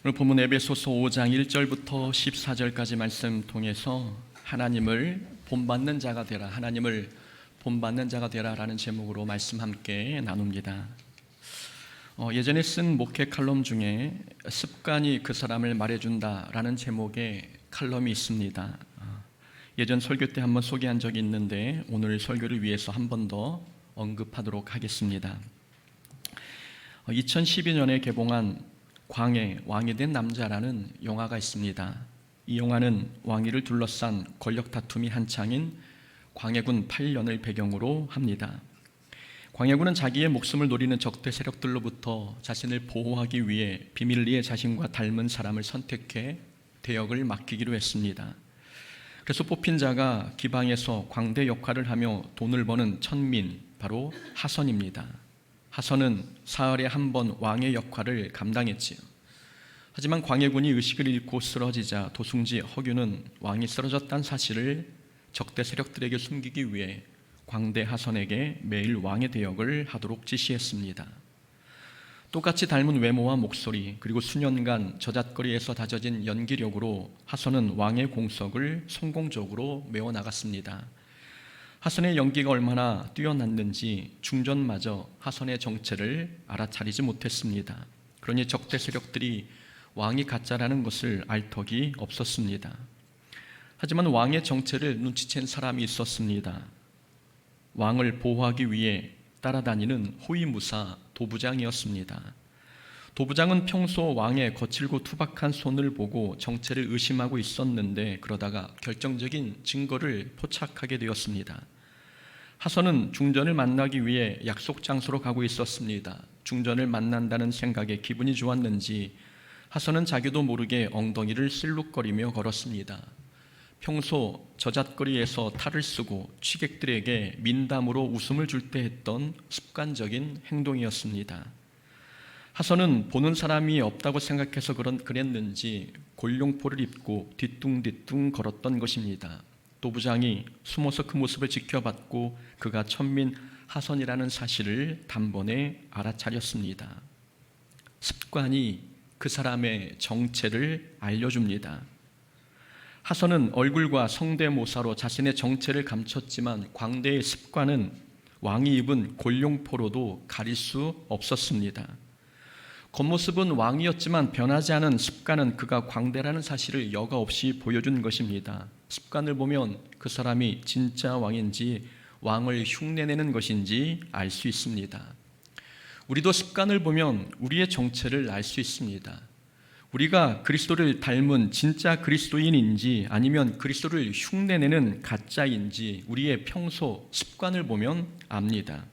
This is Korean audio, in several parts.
오늘 본문 에베소서 5장 1절부터 14절까지 말씀 통해서 하나님을 본받는 자가 되라, 하나님을 본받는 자가 되라라는 제목으로 말씀 함께 나눕니다. 예전에 쓴 목회 칼럼 중에 습관이 그 사람을 말해준다라는 제목의 칼럼이 있습니다. 예전 설교 때 한번 소개한 적이 있는데 오늘 설교를 위해서 한 번 더 언급하도록 하겠습니다. 2012년에 개봉한 광해, 왕이 된 남자라는 영화가 있습니다. 이 영화는 왕위를 둘러싼 권력 다툼이 한창인 광해군 8년을 배경으로 합니다. 광해군은 자기의 목숨을 노리는 적대 세력들로부터 자신을 보호하기 위해 비밀리에 자신과 닮은 사람을 선택해 대역을 맡기기로 했습니다. 그래서 뽑힌 자가 기방에서 광대 역할을 하며 돈을 버는 천민, 바로 하선입니다. 하선은 사흘에 한 번 왕의 역할을 감당했지요. 하지만 광해군이 의식을 잃고 쓰러지자 도승지 허균은 왕이 쓰러졌다는 사실을 적대 세력들에게 숨기기 위해 광대 하선에게 매일 왕의 대역을 하도록 지시했습니다. 똑같이 닮은 외모와 목소리, 그리고 수년간 저잣거리에서 다져진 연기력으로 하선은 왕의 공석을 성공적으로 메워나갔습니다. 하선의 연기가 얼마나 뛰어났는지 중전마저 하선의 정체를 알아차리지 못했습니다. 그러니 적대 세력들이 왕이 가짜라는 것을 알 턱이 없었습니다. 하지만 왕의 정체를 눈치챈 사람이 있었습니다. 왕을 보호하기 위해 따라다니는 호위무사 도부장이었습니다. 도부장은 평소 왕의 거칠고 투박한 손을 보고 정체를 의심하고 있었는데 그러다가 결정적인 증거를 포착하게 되었습니다. 하선은 중전을 만나기 위해 약속 장소로 가고 있었습니다. 중전을 만난다는 생각에 기분이 좋았는지 하선은 자기도 모르게 엉덩이를 실룩거리며 걸었습니다. 평소 저잣거리에서 탈을 쓰고 취객들에게 민담으로 웃음을 줄 때 했던 습관적인 행동이었습니다. 하선은 보는 사람이 없다고 생각해서 그랬는지 골룡포를 입고 뒤뚱뒤뚱 걸었던 것입니다. 도부장이 숨어서 그 모습을 지켜봤고 그가 천민 하선이라는 사실을 단번에 알아차렸습니다. 습관이 그 사람의 정체를 알려줍니다. 하선은 얼굴과 성대모사로 자신의 정체를 감췄지만 광대의 습관은 왕이 입은 골룡포로도 가릴 수 없었습니다. 겉모습은 왕이었지만 변하지 않은 습관은 그가 광대라는 사실을 여과 없이 보여준 것입니다. 습관을 보면 그 사람이 진짜 왕인지 왕을 흉내내는 것인지 알 수 있습니다. 우리도 습관을 보면 우리의 정체를 알 수 있습니다. 우리가 그리스도를 닮은 진짜 그리스도인인지 아니면 그리스도를 흉내내는 가짜인지 우리의 평소 습관을 보면 압니다.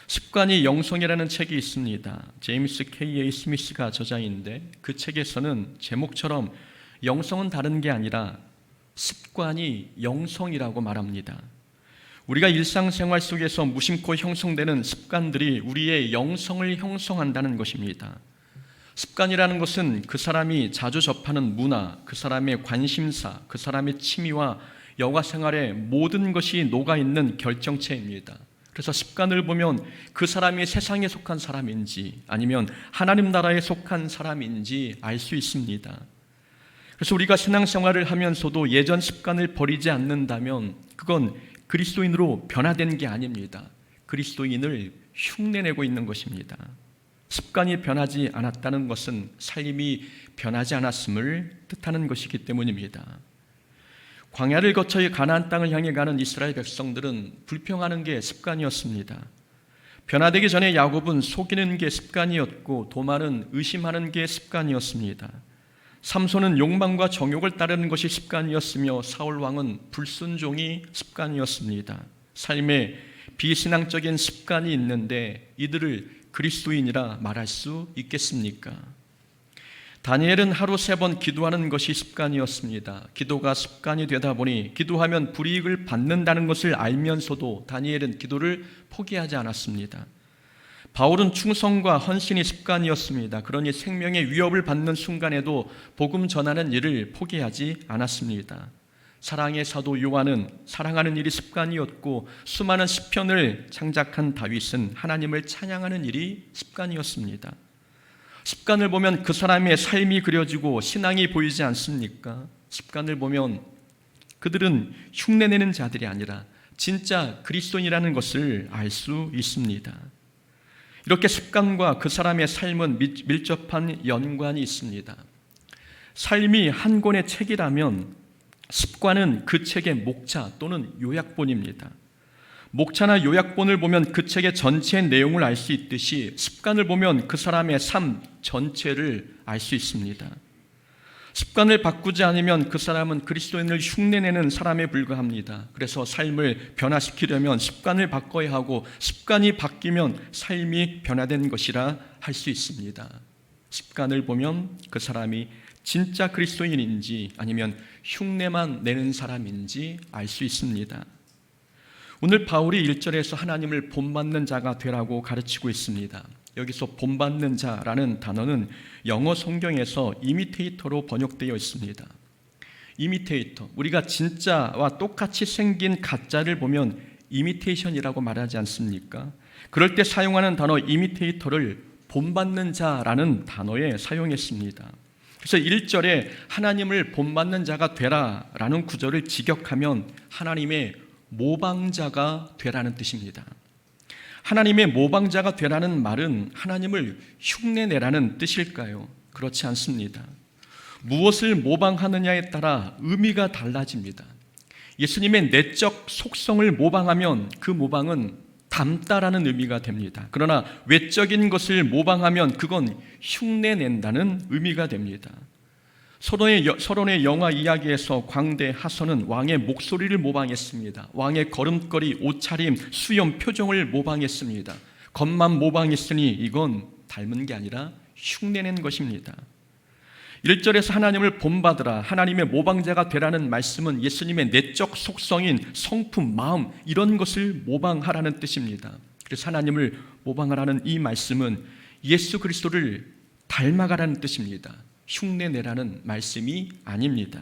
습관이 영성이라는 책이 있습니다. 제임스 K.A. 스미스가 저자인데 그 책에서는 제목처럼 영성은 다른 게 아니라 습관이 영성이라고 말합니다. 우리가 일상생활 속에서 무심코 형성되는 습관들이 우리의 영성을 형성한다는 것입니다. 습관이라는 것은 그 사람이 자주 접하는 문화, 그 사람의 관심사, 그 사람의 취미와 여가 생활의 모든 것이 녹아있는 결정체입니다. 그래서 습관을 보면 그 사람이 세상에 속한 사람인지 아니면 하나님 나라에 속한 사람인지 알 수 있습니다. 그래서 우리가 신앙생활을 하면서도 예전 습관을 버리지 않는다면 그건 그리스도인으로 변화된 게 아닙니다. 그리스도인을 흉내내고 있는 것입니다. 습관이 변하지 않았다는 것은 삶이 변하지 않았음을 뜻하는 것이기 때문입니다. 광야를 거쳐 가나안 땅을 향해 가는 이스라엘 백성들은 불평하는 게 습관이었습니다. 변화되기 전에 야곱은 속이는 게 습관이었고 도마는 의심하는 게 습관이었습니다. 삼손은 욕망과 정욕을 따르는 것이 습관이었으며 사울 왕은 불순종이 습관이었습니다. 삶에 비신앙적인 습관이 있는데 이들을 그리스도인이라 말할 수 있겠습니까? 다니엘은 하루 3번 기도하는 것이 습관이었습니다. 기도가 습관이 되다 보니 기도하면 불이익을 받는다는 것을 알면서도 다니엘은 기도를 포기하지 않았습니다. 바울은 충성과 헌신이 습관이었습니다. 그러니 생명의 위협을 받는 순간에도 복음 전하는 일을 포기하지 않았습니다. 사랑의 사도 요한은 사랑하는 일이 습관이었고 수많은 시편을 창작한 다윗은 하나님을 찬양하는 일이 습관이었습니다. 습관을 보면 그 사람의 삶이 그려지고 신앙이 보이지 않습니까? 습관을 보면 그들은 흉내내는 자들이 아니라 진짜 그리스도인이라는 것을 알 수 있습니다. 이렇게 습관과 그 사람의 삶은 밀접한 연관이 있습니다. 삶이 한 권의 책이라면 습관은 그 책의 목차 또는 요약본입니다. 목차나 요약본을 보면 그 책의 전체 내용을 알 수 있듯이 습관을 보면 그 사람의 삶 전체를 알 수 있습니다. 습관을 바꾸지 않으면 그 사람은 그리스도인을 흉내내는 사람에 불과합니다. 그래서 삶을 변화시키려면 습관을 바꿔야 하고 습관이 바뀌면 삶이 변화된 것이라 할 수 있습니다. 습관을 보면 그 사람이 진짜 그리스도인인지 아니면 흉내만 내는 사람인지 알 수 있습니다. 오늘 바울이 1절에서 하나님을 본받는 자가 되라고 가르치고 있습니다. 여기서 본받는 자라는 단어는 영어 성경에서 이미테이터로 번역되어 있습니다. 이미테이터, 우리가 진짜와 똑같이 생긴 가짜를 보면 이미테이션이라고 말하지 않습니까? 그럴 때 사용하는 단어 이미테이터를 본받는 자라는 단어에 사용했습니다. 그래서 1절에 하나님을 본받는 자가 되라라는 구절을 직역하면 하나님의 모방자가 되라는 뜻입니다. 하나님의 모방자가 되라는 말은 하나님을 흉내내라는 뜻일까요? 그렇지 않습니다. 무엇을 모방하느냐에 따라 의미가 달라집니다. 예수님의 내적 속성을 모방하면 그 모방은 닮다라는 의미가 됩니다. 그러나 외적인 것을 모방하면 그건 흉내낸다는 의미가 됩니다. 서론의 영화 이야기에서 광대 하선은 왕의 목소리를 모방했습니다. 왕의 걸음걸이, 옷차림, 수염, 표정을 모방했습니다. 겉만 모방했으니 이건 닮은 게 아니라 흉내낸 것입니다. 1절에서 하나님을 본받으라, 하나님의 모방자가 되라는 말씀은 예수님의 내적 속성인 성품, 마음 이런 것을 모방하라는 뜻입니다. 그래서 하나님을 모방하라는 이 말씀은 예수 그리스도를 닮아가라는 뜻입니다. 흉내내라는 말씀이 아닙니다.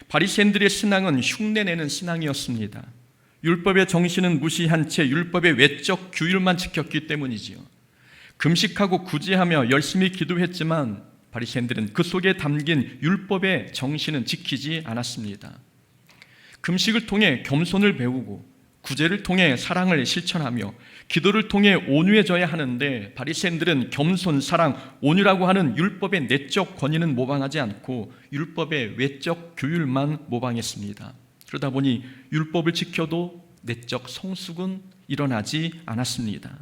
바리새인들의 신앙은 흉내내는 신앙이었습니다. 율법의 정신은 무시한 채 율법의 외적 규율만 지켰기 때문이지요. 금식하고 구제하며 열심히 기도했지만 바리새인들은 그 속에 담긴 율법의 정신은 지키지 않았습니다. 금식을 통해 겸손을 배우고 구제를 통해 사랑을 실천하며 기도를 통해 온유해져야 하는데 바리새인들은 겸손, 사랑, 온유라고 하는 율법의 내적 권위는 모방하지 않고 율법의 외적 규율만 모방했습니다. 그러다 보니 율법을 지켜도 내적 성숙은 일어나지 않았습니다.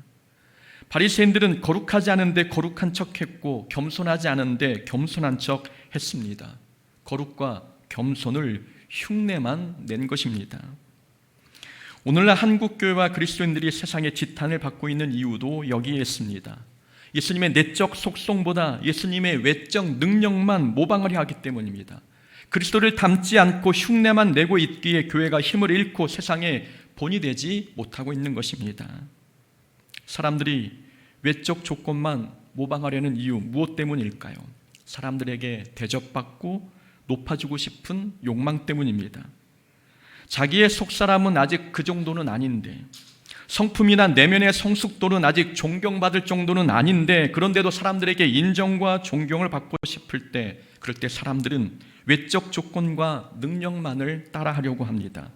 바리새인들은 거룩하지 않은데 거룩한 척했고 겸손하지 않은데 겸손한 척했습니다. 거룩과 겸손을 흉내만 낸 것입니다. 오늘날 한국교회와 그리스도인들이 세상의 지탄을 받고 있는 이유도 여기에 있습니다. 예수님의 내적 속성보다 예수님의 외적 능력만 모방하려 하기 때문입니다. 그리스도를 닮지 않고 흉내만 내고 있기에 교회가 힘을 잃고 세상에 본이 되지 못하고 있는 것입니다. 사람들이 외적 조건만 모방하려는 이유 무엇 때문일까요? 사람들에게 대접받고 높아지고 싶은 욕망 때문입니다. 자기의 속사람은 아직 그 정도는 아닌데, 성품이나 내면의 성숙도는 아직 존경받을 정도는 아닌데, 그런데도 사람들에게 인정과 존경을 받고 싶을 때, 그럴 때 사람들은 외적 조건과 능력만을 따라하려고 합니다.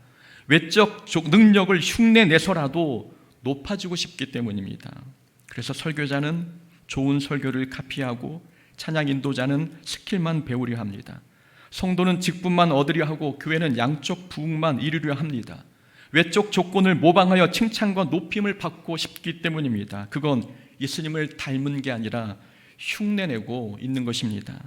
외적 능력을 흉내내서라도 높아지고 싶기 때문입니다. 그래서 설교자는 좋은 설교를 카피하고 찬양 인도자는 스킬만 배우려 합니다. 성도는 직분만 얻으려 하고 교회는 양쪽 부흥만 이루려 합니다. 외적 조건을 모방하여 칭찬과 높임을 받고 싶기 때문입니다. 그건 예수님을 닮은 게 아니라 흉내내고 있는 것입니다.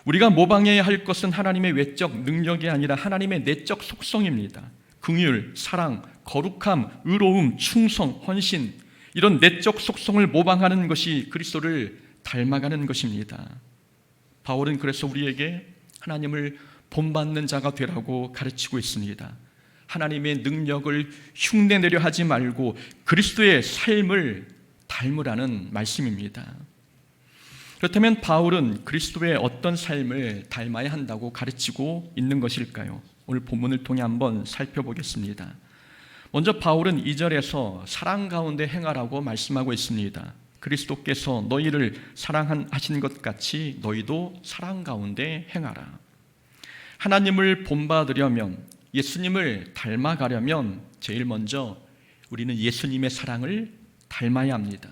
우리가 모방해야 할 것은 하나님의 외적 능력이 아니라 하나님의 내적 속성입니다. 긍휼, 사랑, 거룩함, 의로움, 충성, 헌신, 이런 내적 속성을 모방하는 것이 그리스도를 닮아가는 것입니다. 바울은 그래서 우리에게 하나님을 본받는 자가 되라고 가르치고 있습니다. 하나님의 능력을 흉내내려 하지 말고 그리스도의 삶을 닮으라는 말씀입니다. 그렇다면 바울은 그리스도의 어떤 삶을 닮아야 한다고 가르치고 있는 것일까요? 오늘 본문을 통해 한번 살펴보겠습니다. 먼저 바울은 2절에서 사랑 가운데 행하라고 말씀하고 있습니다. 그리스도께서 너희를 사랑하신 것 같이 너희도 사랑 가운데 행하라. 하나님을 본받으려면, 예수님을 닮아가려면 제일 먼저 우리는 예수님의 사랑을 닮아야 합니다.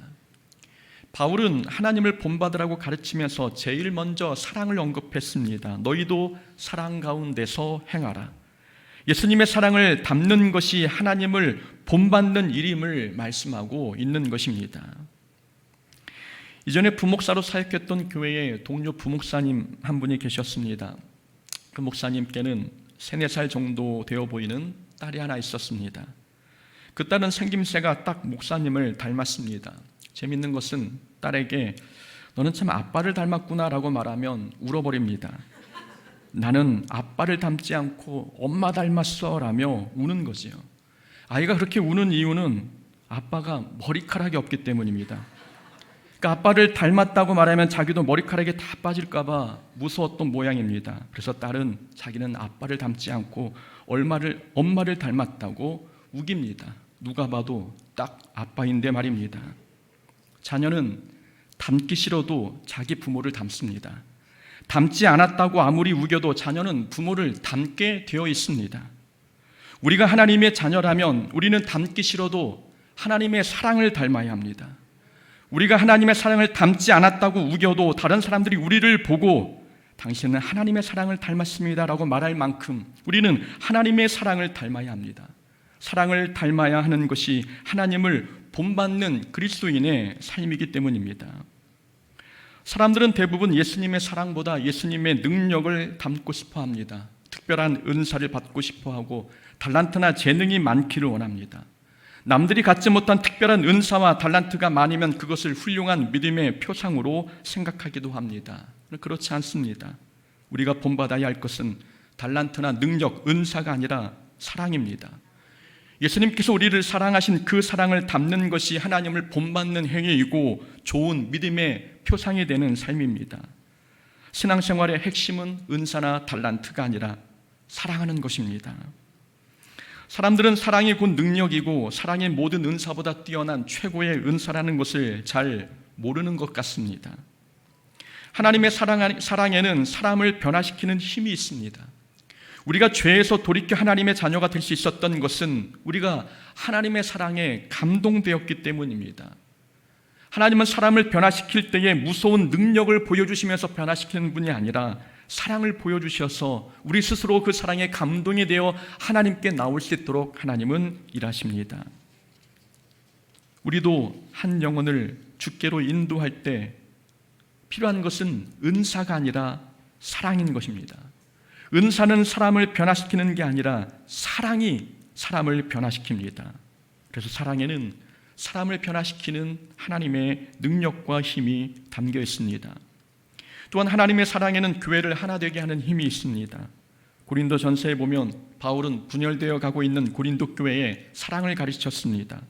바울은 하나님을 본받으라고 가르치면서 제일 먼저 사랑을 언급했습니다. 너희도 사랑 가운데서 행하라. 예수님의 사랑을 담는 것이 하나님을 본받는 일임을 말씀하고 있는 것입니다. 이전에 부목사로 사역했던 교회에 동료 부목사님 한 분이 계셨습니다. 그 목사님께는 3, 4살 정도 되어 보이는 딸이 하나 있었습니다. 그 딸은 생김새가 딱 목사님을 닮았습니다. 재밌는 것은 딸에게 너는 참 아빠를 닮았구나 라고 말하면 울어버립니다. 나는 아빠를 닮지 않고 엄마 닮았어 라며 우는 거지요. 아이가 그렇게 우는 이유는 아빠가 머리카락이 없기 때문입니다. 그러니까 아빠를 닮았다고 말하면 자기도 머리카락이 다 빠질까 봐 무서웠던 모양입니다. 그래서 딸은 자기는 아빠를 닮지 않고 엄마를 닮았다고 우깁니다. 누가 봐도 딱 아빠인데 말입니다. 자녀는 닮기 싫어도 자기 부모를 닮습니다. 닮지 않았다고 아무리 우겨도 자녀는 부모를 닮게 되어 있습니다. 우리가 하나님의 자녀라면 우리는 닮기 싫어도 하나님의 사랑을 닮아야 합니다. 우리가 하나님의 사랑을 닮지 않았다고 우겨도 다른 사람들이 우리를 보고 당신은 하나님의 사랑을 닮았습니다 라고 말할 만큼 우리는 하나님의 사랑을 닮아야 합니다. 사랑을 닮아야 하는 것이 하나님을 본받는 그리스도인의 삶이기 때문입니다. 사람들은 대부분 예수님의 사랑보다 예수님의 능력을 담고 싶어 합니다. 특별한 은사를 받고 싶어 하고 달란트나 재능이 많기를 원합니다. 남들이 갖지 못한 특별한 은사와 달란트가 많으면 그것을 훌륭한 믿음의 표상으로 생각하기도 합니다. 그렇지 않습니다. 우리가 본받아야 할 것은 달란트나 능력, 은사가 아니라 사랑입니다. 예수님께서 우리를 사랑하신 그 사랑을 담는 것이 하나님을 본받는 행위이고 좋은 믿음의 표상이 되는 삶입니다. 신앙생활의 핵심은 은사나 달란트가 아니라 사랑하는 것입니다. 사람들은 사랑이 곧 능력이고 사랑의 모든 은사보다 뛰어난 최고의 은사라는 것을 잘 모르는 것 같습니다. 하나님의 사랑에는 사람을 변화시키는 힘이 있습니다. 우리가 죄에서 돌이켜 하나님의 자녀가 될 수 있었던 것은 우리가 하나님의 사랑에 감동되었기 때문입니다. 하나님은 사람을 변화시킬 때에 무서운 능력을 보여주시면서 변화시키는 분이 아니라 사랑을 보여주셔서 우리 스스로 그 사랑에 감동이 되어 하나님께 나올 수 있도록 하나님은 일하십니다. 우리도 한 영혼을 주께로 인도할 때 필요한 것은 은사가 아니라 사랑인 것입니다. 은사는 사람을 변화시키는 게 아니라 사랑이 사람을 변화시킵니다. 그래서 사랑에는 사람을 변화시키는 하나님의 능력과 힘이 담겨 있습니다. 또한 하나님의 사랑에는 교회를 하나 되게 하는 힘이 있습니다. 고린도 전서에 보면 바울은 분열되어 가고 있는 고린도 교회에 사랑을 가르쳤습니다.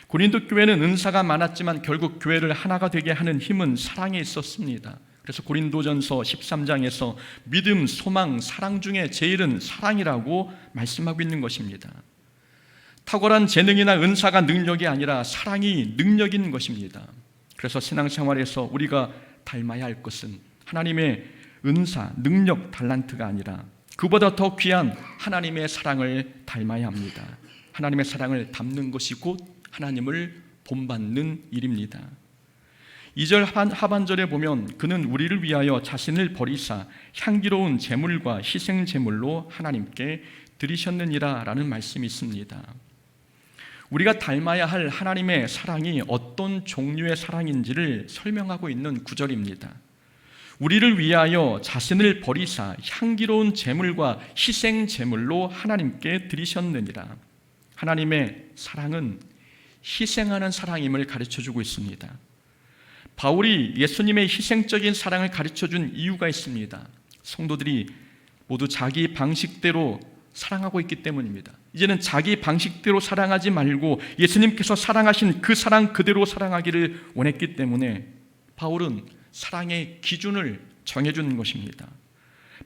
고린도 교회는 은사가 많았지만 결국 교회를 하나가 되게 하는 힘은 사랑에 있었습니다. 그래서 고린도전서 13장에서 믿음, 소망, 사랑 중에 제일은 사랑이라고 말씀하고 있는 것입니다. 탁월한 재능이나 은사가 능력이 아니라 사랑이 능력인 것입니다. 그래서 신앙생활에서 우리가 닮아야 할 것은 하나님의 은사, 능력, 달란트가 아니라 그보다 더 귀한 하나님의 사랑을 닮아야 합니다. 하나님의 사랑을 담는 것이 곧 하나님을 본받는 일입니다. 2절 하반절에 보면 그는 우리를 위하여 자신을 버리사 향기로운 제물과 희생 제물로 하나님께 드리셨느니라 라는 말씀이 있습니다. 우리가 닮아야 할 하나님의 사랑이 어떤 종류의 사랑인지를 설명하고 있는 구절입니다. 우리를 위하여 자신을 버리사 향기로운 제물과 희생 제물로 하나님께 드리셨느니라. 하나님의 사랑은 희생하는 사랑임을 가르쳐주고 있습니다. 바울이 예수님의 희생적인 사랑을 가르쳐준 이유가 있습니다. 성도들이 모두 자기 방식대로 사랑하고 있기 때문입니다. 이제는 자기 방식대로 사랑하지 말고 예수님께서 사랑하신 그 사랑 그대로 사랑하기를 원했기 때문에 바울은 사랑의 기준을 정해준 것입니다.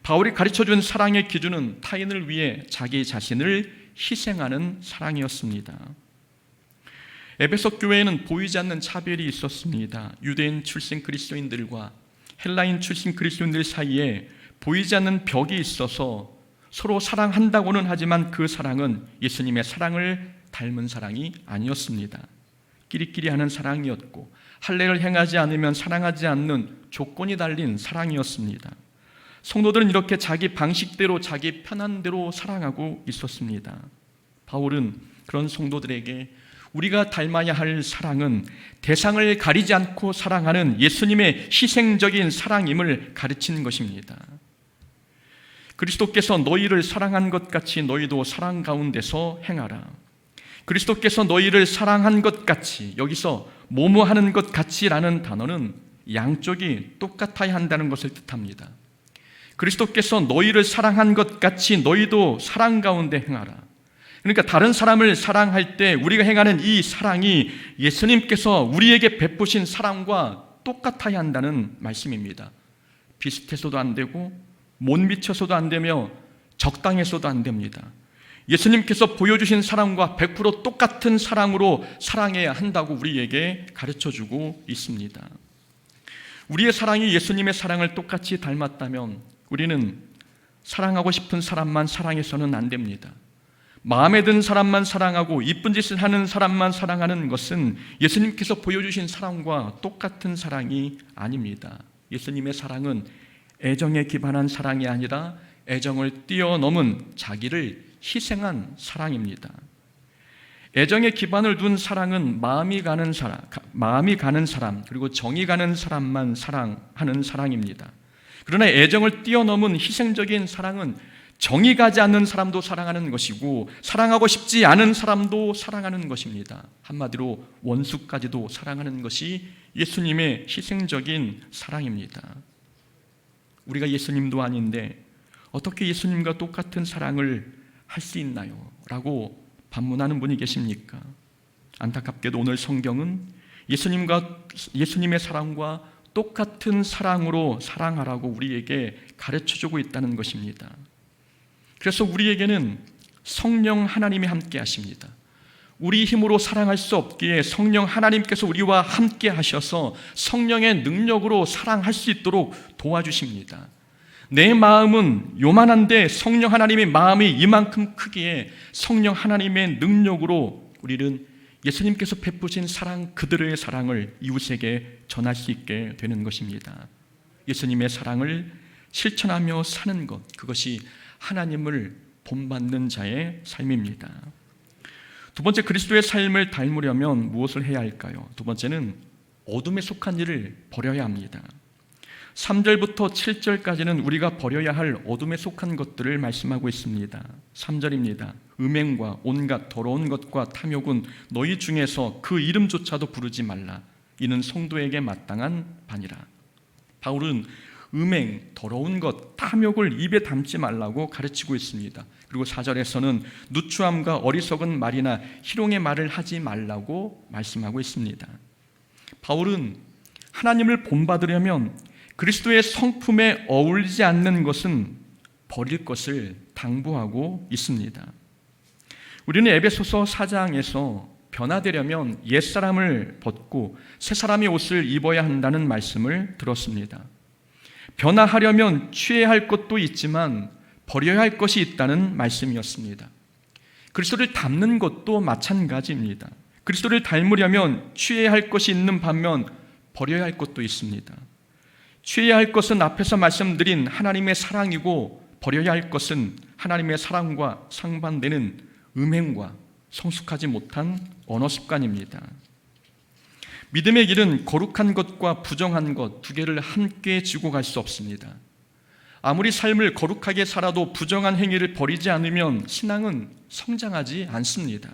바울이 가르쳐준 사랑의 기준은 타인을 위해 자기 자신을 희생하는 사랑이었습니다. 에베소 교회에는 보이지 않는 차별이 있었습니다. 유대인 출신 그리스도인들과 헬라인 출신 그리스도인들 사이에 보이지 않는 벽이 있어서 서로 사랑한다고는 하지만 그 사랑은 예수님의 사랑을 닮은 사랑이 아니었습니다. 끼리끼리 하는 사랑이었고 할례를 행하지 않으면 사랑하지 않는 조건이 달린 사랑이었습니다. 성도들은 이렇게 자기 방식대로 자기 편한 대로 사랑하고 있었습니다. 바울은 그런 성도들에게 우리가 닮아야 할 사랑은 대상을 가리지 않고 사랑하는 예수님의 희생적인 사랑임을 가르치는 것입니다. 그리스도께서 너희를 사랑한 것 같이 너희도 사랑 가운데서 행하라. 그리스도께서 너희를 사랑한 것 같이, 여기서 뭐뭐 하는 것 같이라는 단어는 양쪽이 똑같아야 한다는 것을 뜻합니다. 그리스도께서 너희를 사랑한 것 같이 너희도 사랑 가운데 행하라. 그러니까 다른 사람을 사랑할 때 우리가 행하는 이 사랑이 예수님께서 우리에게 베푸신 사랑과 똑같아야 한다는 말씀입니다. 비슷해서도 안 되고 못 미쳐서도 안 되며 적당해서도 안 됩니다. 예수님께서 보여주신 사랑과 100% 똑같은 사랑으로 사랑해야 한다고 우리에게 가르쳐주고 있습니다. 우리의 사랑이 예수님의 사랑을 똑같이 닮았다면 우리는 사랑하고 싶은 사람만 사랑해서는 안 됩니다. 마음에 든 사람만 사랑하고 이쁜 짓을 하는 사람만 사랑하는 것은 예수님께서 보여주신 사랑과 똑같은 사랑이 아닙니다. 예수님의 사랑은 애정에 기반한 사랑이 아니라 애정을 뛰어넘은 자기를 희생한 사랑입니다. 애정에 기반을 둔 사랑은 마음이 가는 사람 그리고 정이 가는 사람만 사랑하는 사랑입니다. 그러나 애정을 뛰어넘은 희생적인 사랑은 정이 가지 않는 사람도 사랑하는 것이고 사랑하고 싶지 않은 사람도 사랑하는 것입니다. 한마디로 원수까지도 사랑하는 것이 예수님의 희생적인 사랑입니다. 우리가 예수님도 아닌데 어떻게 예수님과 똑같은 사랑을 할 수 있나요? 라고 반문하는 분이 계십니까? 안타깝게도 오늘 성경은 예수님의 사랑과 똑같은 사랑으로 사랑하라고 우리에게 가르쳐주고 있다는 것입니다. 그래서 우리에게는 성령 하나님이 함께 하십니다. 우리 힘으로 사랑할 수 없기에 성령 하나님께서 우리와 함께 하셔서 성령의 능력으로 사랑할 수 있도록 도와주십니다. 내 마음은 요만한데 성령 하나님의 마음이 이만큼 크기에 성령 하나님의 능력으로 우리는 예수님께서 베푸신 사랑 그들의 사랑을 이웃에게 전할 수 있게 되는 것입니다. 예수님의 사랑을 실천하며 사는 것, 그것이 하나님을 본받는 자의 삶입니다. 두 번째, 그리스도의 삶을 닮으려면 무엇을 해야 할까요? 두 번째는 어둠에 속한 일을 버려야 합니다. 3절부터 7절까지는 우리가 버려야 할 어둠에 속한 것들을 말씀하고 있습니다. 3절입니다. 음행과 온갖 더러운 것과 탐욕은 너희 중에서 그 이름조차도 부르지 말라. 이는 성도에게 마땅한 바니라. 바울은 음행, 더러운 것, 탐욕을 입에 담지 말라고 가르치고 있습니다. 그리고 4절에서는 누추함과 어리석은 말이나 희롱의 말을 하지 말라고 말씀하고 있습니다. 바울은 하나님을 본받으려면 그리스도의 성품에 어울리지 않는 것은 버릴 것을 당부하고 있습니다. 우리는 에베소서 4장에서 변화되려면 옛사람을 벗고 새사람의 옷을 입어야 한다는 말씀을 들었습니다. 변화하려면 취해야 할 것도 있지만 버려야 할 것이 있다는 말씀이었습니다. 그리스도를 닮는 것도 마찬가지입니다. 그리스도를 닮으려면 취해야 할 것이 있는 반면 버려야 할 것도 있습니다. 취해야 할 것은 앞에서 말씀드린 하나님의 사랑이고 버려야 할 것은 하나님의 사랑과 상반되는 음행과 성숙하지 못한 언어 습관입니다. 믿음의 길은 거룩한 것과 부정한 것 두 개를 함께 지고 갈 수 없습니다. 아무리 삶을 거룩하게 살아도 부정한 행위를 버리지 않으면 신앙은 성장하지 않습니다.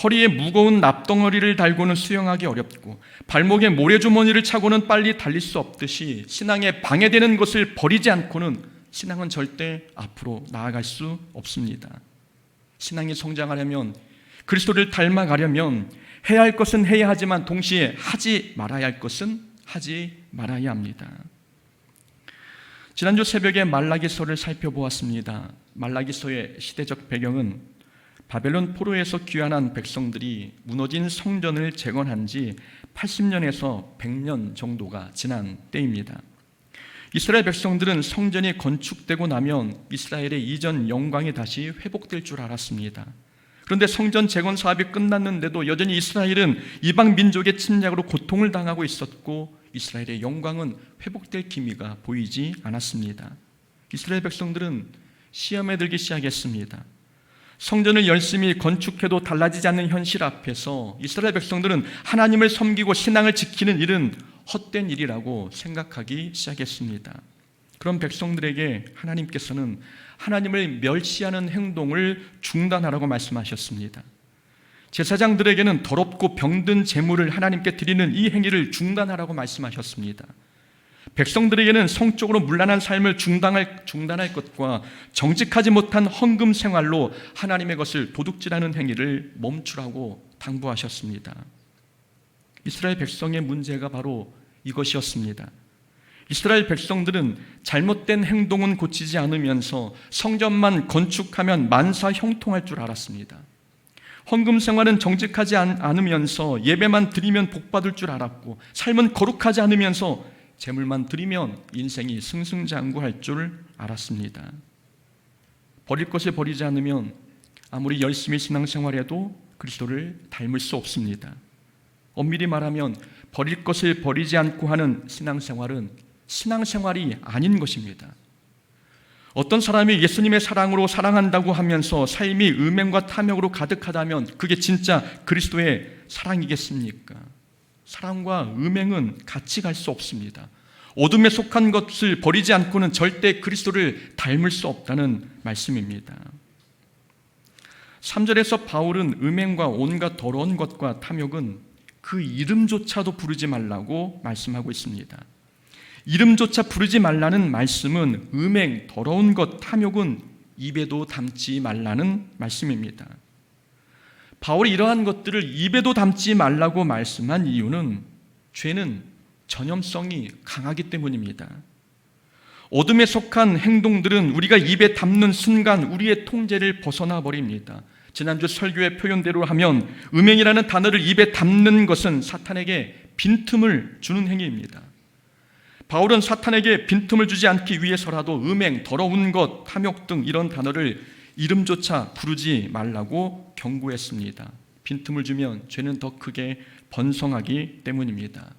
허리에 무거운 납덩어리를 달고는 수영하기 어렵고 발목에 모래주머니를 차고는 빨리 달릴 수 없듯이 신앙에 방해되는 것을 버리지 않고는 신앙은 절대 앞으로 나아갈 수 없습니다. 신앙이 성장하려면, 그리스도를 닮아가려면 해야 할 것은 해야 하지만 동시에 하지 말아야 할 것은 하지 말아야 합니다. 지난주 새벽에 말라기서를 살펴보았습니다. 말라기서의 시대적 배경은 바벨론 포로에서 귀환한 백성들이 무너진 성전을 재건한 지 80년에서 100년 정도가 지난 때입니다. 이스라엘 백성들은 성전이 건축되고 나면 이스라엘의 이전 영광이 다시 회복될 줄 알았습니다. 그런데 성전 재건 사업이 끝났는데도 여전히 이스라엘은 이방 민족의 침략으로 고통을 당하고 있었고 이스라엘의 영광은 회복될 기미가 보이지 않았습니다. 이스라엘 백성들은 시험에 들기 시작했습니다. 성전을 열심히 건축해도 달라지지 않는 현실 앞에서 이스라엘 백성들은 하나님을 섬기고 신앙을 지키는 일은 헛된 일이라고 생각하기 시작했습니다. 그런 백성들에게 하나님께서는 하나님을 멸시하는 행동을 중단하라고 말씀하셨습니다. 제사장들에게는 더럽고 병든 제물을 하나님께 드리는 이 행위를 중단하라고 말씀하셨습니다. 백성들에게는 성적으로 문란한 삶을 중단할 것과 정직하지 못한 헌금 생활로 하나님의 것을 도둑질하는 행위를 멈추라고 당부하셨습니다. 이스라엘 백성의 문제가 바로 이것이었습니다. 이스라엘 백성들은 잘못된 행동은 고치지 않으면서 성전만 건축하면 만사 형통할 줄 알았습니다. 헌금 생활은 정직하지 않으면서 예배만 드리면 복받을 줄 알았고 삶은 거룩하지 않으면서 재물만 드리면 인생이 승승장구할 줄 알았습니다. 버릴 것을 버리지 않으면 아무리 열심히 신앙생활해도 그리스도를 닮을 수 없습니다. 엄밀히 말하면 버릴 것을 버리지 않고 하는 신앙생활은 신앙생활이 아닌 것입니다. 어떤 사람이 예수님의 사랑으로 사랑한다고 하면서 삶이 음행과 탐욕으로 가득하다면 그게 진짜 그리스도의 사랑이겠습니까? 사랑과 음행은 같이 갈 수 없습니다. 어둠에 속한 것을 버리지 않고는 절대 그리스도를 닮을 수 없다는 말씀입니다. 3절에서 바울은 음행과 온갖 더러운 것과 탐욕은 그 이름조차도 부르지 말라고 말씀하고 있습니다. 이름조차 부르지 말라는 말씀은 음행, 더러운 것, 탐욕은 입에도 담지 말라는 말씀입니다. 바울이 이러한 것들을 입에도 담지 말라고 말씀한 이유는 죄는 전염성이 강하기 때문입니다. 어둠에 속한 행동들은 우리가 입에 담는 순간 우리의 통제를 벗어나 버립니다. 지난주 설교의 표현대로 하면 음행이라는 단어를 입에 담는 것은 사탄에게 빈틈을 주는 행위입니다. 바울은 사탄에게 빈틈을 주지 않기 위해서라도 음행, 더러운 것, 탐욕 등 이런 단어를 이름조차 부르지 말라고 경고했습니다. 빈틈을 주면 죄는 더 크게 번성하기 때문입니다.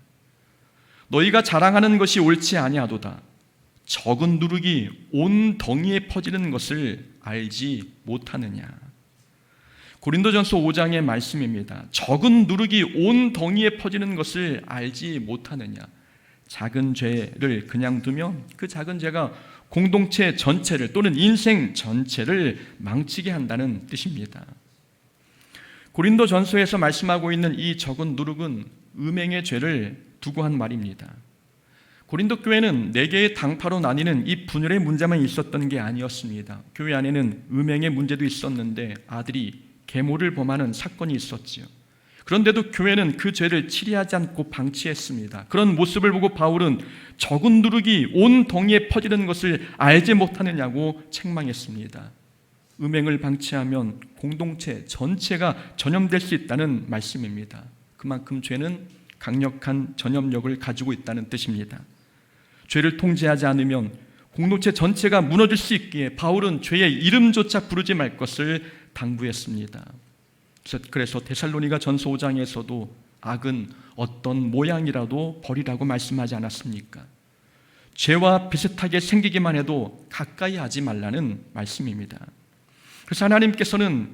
너희가 자랑하는 것이 옳지 아니하도다. 적은 누룩이 온 덩이에 퍼지는 것을 알지 못하느냐. 고린도전서 5장의 말씀입니다. 적은 누룩이 온 덩이에 퍼지는 것을 알지 못하느냐. 작은 죄를 그냥 두면 그 작은 죄가 공동체 전체를 또는 인생 전체를 망치게 한다는 뜻입니다. 고린도전서에서 말씀하고 있는 이 적은 누룩은 음행의 죄를 두고 한 말입니다. 고린도 교회는 4개의 당파로 나뉘는 이 분열의 문제만 있었던 게 아니었습니다. 교회 안에는 음행의 문제도 있었는데 아들이 계모를 범하는 사건이 있었지요. 그런데도 교회는 그 죄를 치리하지 않고 방치했습니다. 그런 모습을 보고 바울은 적은 누룩이 온 덩이에 퍼지는 것을 알지 못하느냐고 책망했습니다. 음행을 방치하면 공동체 전체가 전염될 수 있다는 말씀입니다. 그만큼 죄는 강력한 전염력을 가지고 있다는 뜻입니다. 죄를 통제하지 않으면 공동체 전체가 무너질 수 있기에 바울은 죄의 이름조차 부르지 말 것을 당부했습니다. 그래서 데살로니가 전서 5장에서도 악은 어떤 모양이라도 버리라고 말씀하지 않았습니까? 죄와 비슷하게 생기기만 해도 가까이 하지 말라는 말씀입니다. 그래서 하나님께서는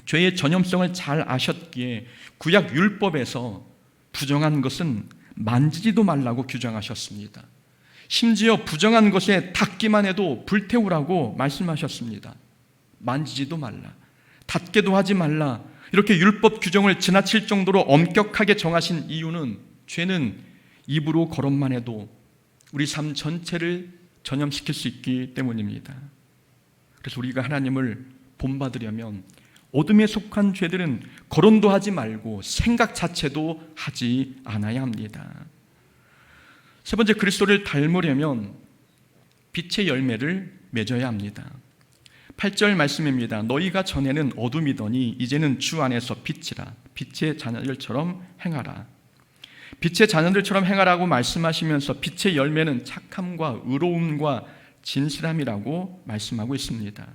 죄의 전염성을 잘 아셨기에 구약 율법에서 부정한 것은 만지지도 말라고 규정하셨습니다. 심지어 부정한 것에 닿기만 해도 불태우라고 말씀하셨습니다. 만지지도 말라, 닿게도 하지 말라, 이렇게 율법 규정을 지나칠 정도로 엄격하게 정하신 이유는 죄는 입으로 거론만 해도 우리 삶 전체를 전염시킬 수 있기 때문입니다. 그래서 우리가 하나님을 본받으려면 어둠에 속한 죄들은 거론도 하지 말고 생각 자체도 하지 않아야 합니다. 세 번째, 그리스도를 닮으려면 빛의 열매를 맺어야 합니다. 8절 말씀입니다. 너희가 전에는 어둠이더니 이제는 주 안에서 빛이라. 빛의 자녀들처럼 행하라. 빛의 자녀들처럼 행하라고 말씀하시면서 빛의 열매는 착함과 의로움과 진실함이라고 말씀하고 있습니다.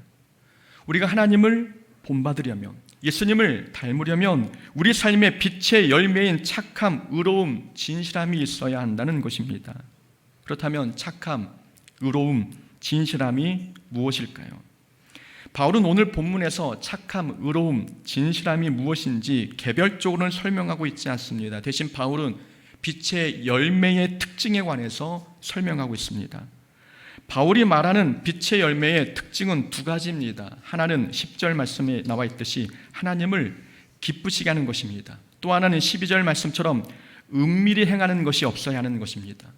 우리가 하나님을 본받으려면, 예수님을 닮으려면 우리 삶에 빛의 열매인 착함, 의로움, 진실함이 있어야 한다는 것입니다. 그렇다면 착함, 의로움, 진실함이 무엇일까요? 바울은 오늘 본문에서 착함, 의로움, 진실함이 무엇인지 개별적으로는 설명하고 있지 않습니다. 대신 바울은 빛의 열매의 특징에 관해서 설명하고 있습니다. 바울이 말하는 빛의 열매의 특징은 두 가지입니다. 하나는 10절 말씀에 나와 있듯이 하나님을 기쁘시게 하는 것입니다. 또 하나는 12절 말씀처럼 은밀히 행하는 것이 없어야 하는 것입니다.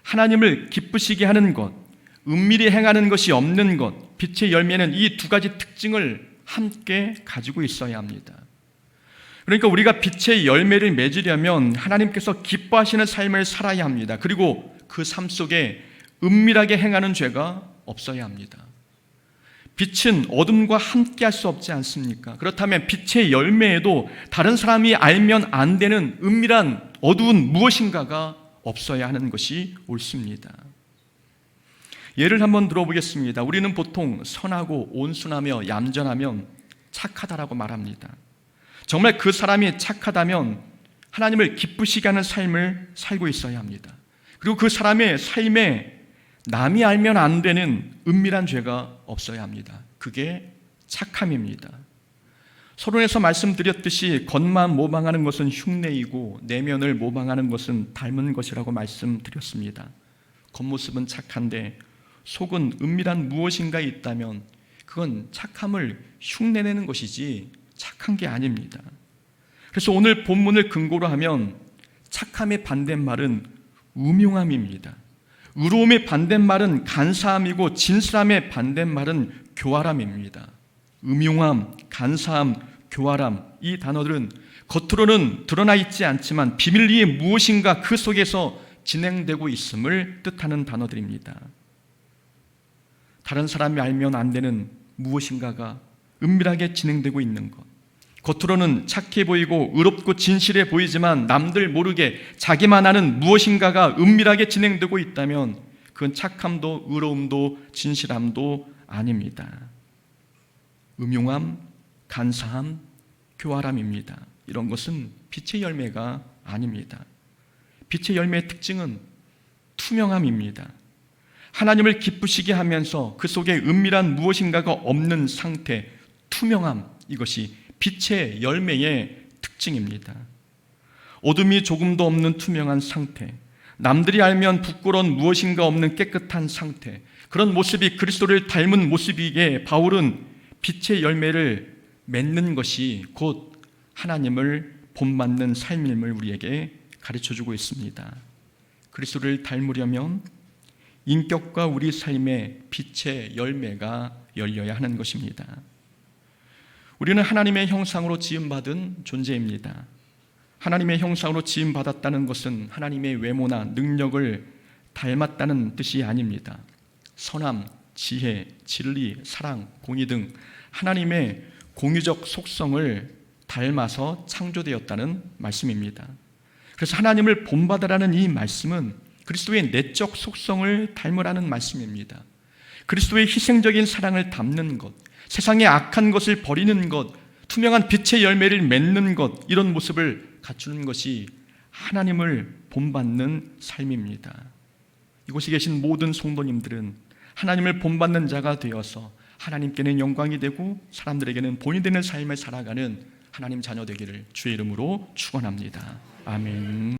하나님을 기쁘시게 하는 것, 은밀히 행하는 것이 없는 것, 빛의 열매는 이 두 가지 특징을 함께 가지고 있어야 합니다. 그러니까 우리가 빛의 열매를 맺으려면 하나님께서 기뻐하시는 삶을 살아야 합니다. 그리고 그 삶 속에 은밀하게 행하는 죄가 없어야 합니다. 빛은 어둠과 함께 할 수 없지 않습니까? 그렇다면 빛의 열매에도 다른 사람이 알면 안 되는 은밀한 어두운 무엇인가가 없어야 하는 것이 옳습니다. 예를 한번 들어보겠습니다. 우리는 보통 선하고 온순하며 얌전하면 착하다라고 말합니다. 정말 그 사람이 착하다면 하나님을 기쁘시게 하는 삶을 살고 있어야 합니다. 그리고 그 사람의 삶에 남이 알면 안 되는 은밀한 죄가 없어야 합니다. 그게 착함입니다. 서론에서 말씀드렸듯이 겉만 모방하는 것은 흉내이고 내면을 모방하는 것은 닮은 것이라고 말씀드렸습니다. 겉모습은 착한데 속은 은밀한 무엇인가 있다면 그건 착함을 흉내내는 것이지 착한 게 아닙니다. 그래서 오늘 본문을 근거로 하면 착함의 반대말은 음흉함입니다. 의로움의 반대말은 간사함이고 진실함의 반대말은 교활함입니다. 음흉함, 간사함, 교활함, 이 단어들은 겉으로는 드러나 있지 않지만 비밀리에 무엇인가 그 속에서 진행되고 있음을 뜻하는 단어들입니다. 다른 사람이 알면 안 되는 무엇인가가 은밀하게 진행되고 있는 것, 겉으로는 착해 보이고 의롭고 진실해 보이지만 남들 모르게 자기만 아는 무엇인가가 은밀하게 진행되고 있다면 그건 착함도 의로움도 진실함도 아닙니다. 음흉함, 간사함, 교활함입니다. 이런 것은 빛의 열매가 아닙니다. 빛의 열매의 특징은 투명함입니다. 하나님을 기쁘시게 하면서 그 속에 은밀한 무엇인가가 없는 상태, 투명함, 이것이 빛의 열매의 특징입니다. 어둠이 조금도 없는 투명한 상태, 남들이 알면 부끄러운 무엇인가 없는 깨끗한 상태, 그런 모습이 그리스도를 닮은 모습이기에 바울은 빛의 열매를 맺는 것이 곧 하나님을 본받는 삶임을 우리에게 가르쳐주고 있습니다. 그리스도를 닮으려면 인격과 우리 삶의 빛의 열매가 열려야 하는 것입니다. 우리는 하나님의 형상으로 지음받은 존재입니다. 하나님의 형상으로 지음받았다는 것은 하나님의 외모나 능력을 닮았다는 뜻이 아닙니다. 선함, 지혜, 진리, 사랑, 공의 등 하나님의 공유적 속성을 닮아서 창조되었다는 말씀입니다. 그래서 하나님을 본받으라는 이 말씀은 그리스도의 내적 속성을 닮으라는 말씀입니다. 그리스도의 희생적인 사랑을 담는 것, 세상의 악한 것을 버리는 것, 투명한 빛의 열매를 맺는 것, 이런 모습을 갖추는 것이 하나님을 본받는 삶입니다. 이곳에 계신 모든 성도님들은 하나님을 본받는 자가 되어서 하나님께는 영광이 되고 사람들에게는 본이 되는 삶을 살아가는 하나님 자녀 되기를 주의 이름으로 축원합니다. 아멘.